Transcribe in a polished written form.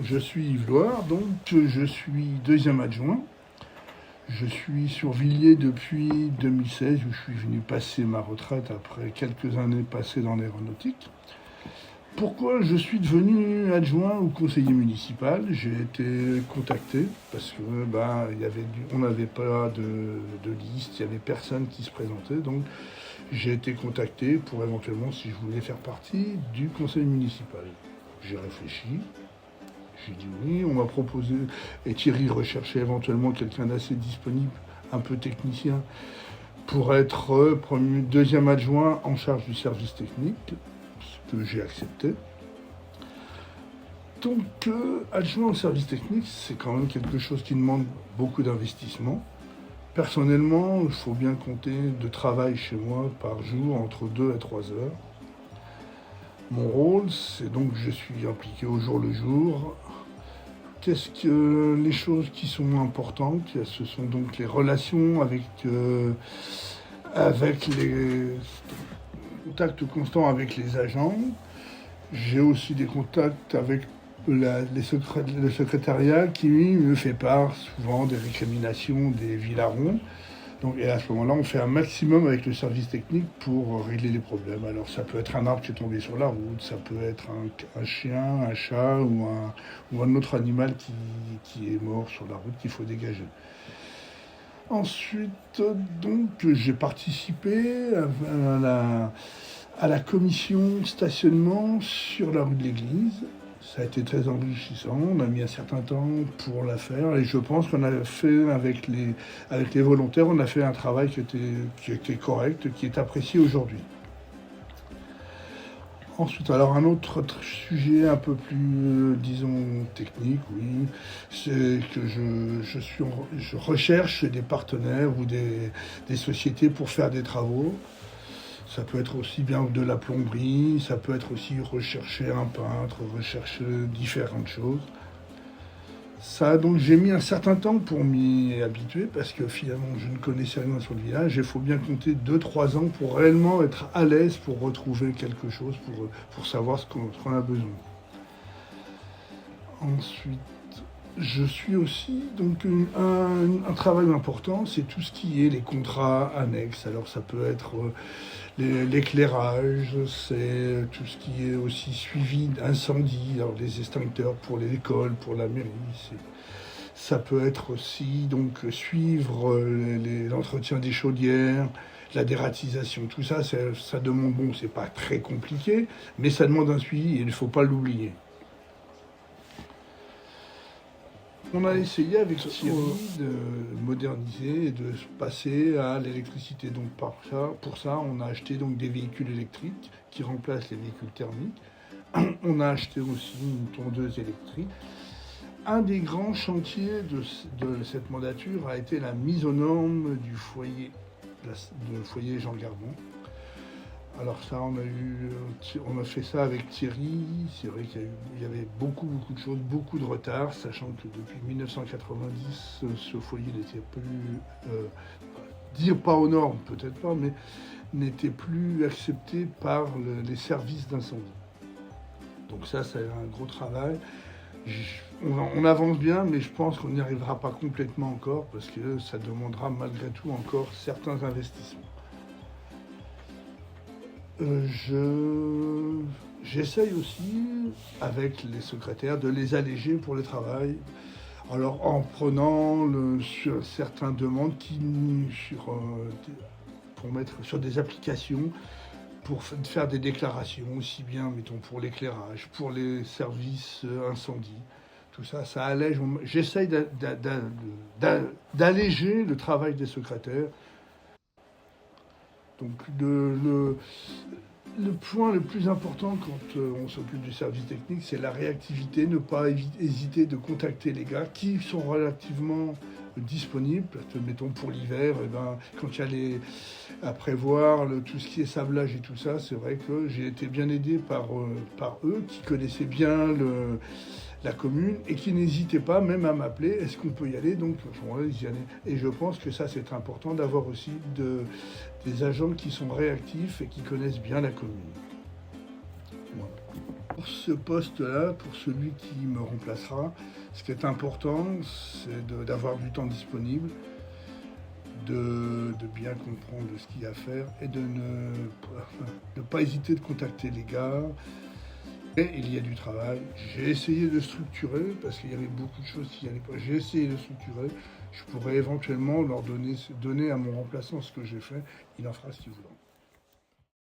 Je suis Yves Loire, donc je suis deuxième adjoint. Je suis sur Villiers depuis 2016 où je suis venu passer ma retraite après quelques années passées dans l'aéronautique. Pourquoi je suis devenu adjoint ou conseiller municipal? J'ai été contacté parce que on n'avait pas de liste, il n'y avait personne qui se présentait, donc j'ai été contacté pour éventuellement si je voulais faire partie du conseil municipal. J'ai réfléchi, j'ai dit oui, on m'a proposé, et Thierry recherchait éventuellement quelqu'un d'assez disponible, un peu technicien, pour être deuxième adjoint en charge du service technique, ce que j'ai accepté. Donc, adjoint au service technique, c'est quand même quelque chose qui demande beaucoup d'investissement. Personnellement, il faut bien compter de travail chez moi par jour entre 2 et 3 heures. Mon rôle, c'est donc je suis impliqué au jour le jour. Qu'est-ce que les choses qui sont importantes? Ce sont donc les relations avec les contacts constants avec les agents. J'ai aussi des contacts avec le secrétariat qui me fait part souvent des récriminations des vilarons. Donc, et à ce moment-là, on fait un maximum avec le service technique pour régler les problèmes. Alors ça peut être un arbre qui est tombé sur la route, ça peut être un chien, un chat ou un autre animal qui est mort sur la route qu'il faut dégager. Ensuite, donc, j'ai participé à la commission stationnement sur la rue de l'église. Ça a été très enrichissant, on a mis un certain temps pour la faire et je pense qu'on a fait avec les volontaires, on a fait un travail qui était correct, qui est apprécié aujourd'hui. Ensuite, alors un autre sujet un peu plus, disons, technique, oui, c'est que je recherche des partenaires ou des sociétés pour faire des travaux. Ça peut être aussi bien de la plomberie, ça peut être aussi rechercher un peintre, rechercher différentes choses. Ça, donc j'ai mis un certain temps pour m'y habituer parce que finalement je ne connaissais rien sur le village. Il faut bien compter 2-3 ans pour réellement être à l'aise pour retrouver quelque chose, pour savoir ce qu'on a besoin. Ensuite, je suis aussi, donc un travail important, c'est tout ce qui est les contrats annexes. Alors ça peut être l'éclairage, c'est tout ce qui est aussi suivi d'incendie, alors des extincteurs pour l'école, pour la mairie. Ça peut être aussi donc suivre l'entretien des chaudières, la dératisation, tout ça, ça demande, bon, c'est pas très compliqué, mais ça demande un suivi et il ne faut pas l'oublier. On a essayé avec Thierry de moderniser et de passer à l'électricité. Donc pour ça, on a acheté donc des véhicules électriques qui remplacent les véhicules thermiques. On a acheté aussi une tondeuse électrique. Un des grands chantiers de cette mandature a été la mise aux normes du foyer, Jean Gardon. Alors ça, on a fait ça avec Thierry. C'est vrai qu'il y avait beaucoup de choses, beaucoup de retard, sachant que depuis 1990, ce foyer n'était plus, dire pas aux normes, peut-être pas, mais n'était plus accepté par les services d'incendie. Donc ça, c'est un gros travail. On avance bien, mais je pense qu'on n'y arrivera pas complètement encore, parce que ça demandera malgré tout encore certains investissements. J'essaye aussi, avec les secrétaires, de les alléger pour le travail. Alors en prenant sur certaines demandes pour mettre sur des applications, pour faire des déclarations, aussi bien, mettons, pour l'éclairage, pour les services incendie. Tout ça, ça allège. J'essaye d'alléger le travail des secrétaires. Donc le point le plus important quand on s'occupe du service technique, c'est la réactivité, ne pas hésiter de contacter les gars qui sont relativement disponibles. Mettons pour l'hiver, quand il y a à prévoir tout ce qui est sablage et tout ça, c'est vrai que j'ai été bien aidé par eux qui connaissaient bien la commune et qui n'hésitaient pas même à m'appeler, est-ce qu'on peut y aller? Donc ils y allaient. Et je pense que ça c'est important d'avoir aussi des agents qui sont réactifs et qui connaissent bien la commune. Voilà. Pour ce poste-là, pour celui qui me remplacera, ce qui est important, c'est d'avoir du temps disponible, de bien comprendre ce qu'il y a à faire et de ne pas hésiter de contacter les gars. Et il y a du travail. J'ai essayé de structurer parce qu'il y avait beaucoup de choses qui n'allaient pas. J'ai essayé de structurer. Je pourrais éventuellement leur donner à mon remplaçant ce que j'ai fait. Il en fera ce qu'il voudra.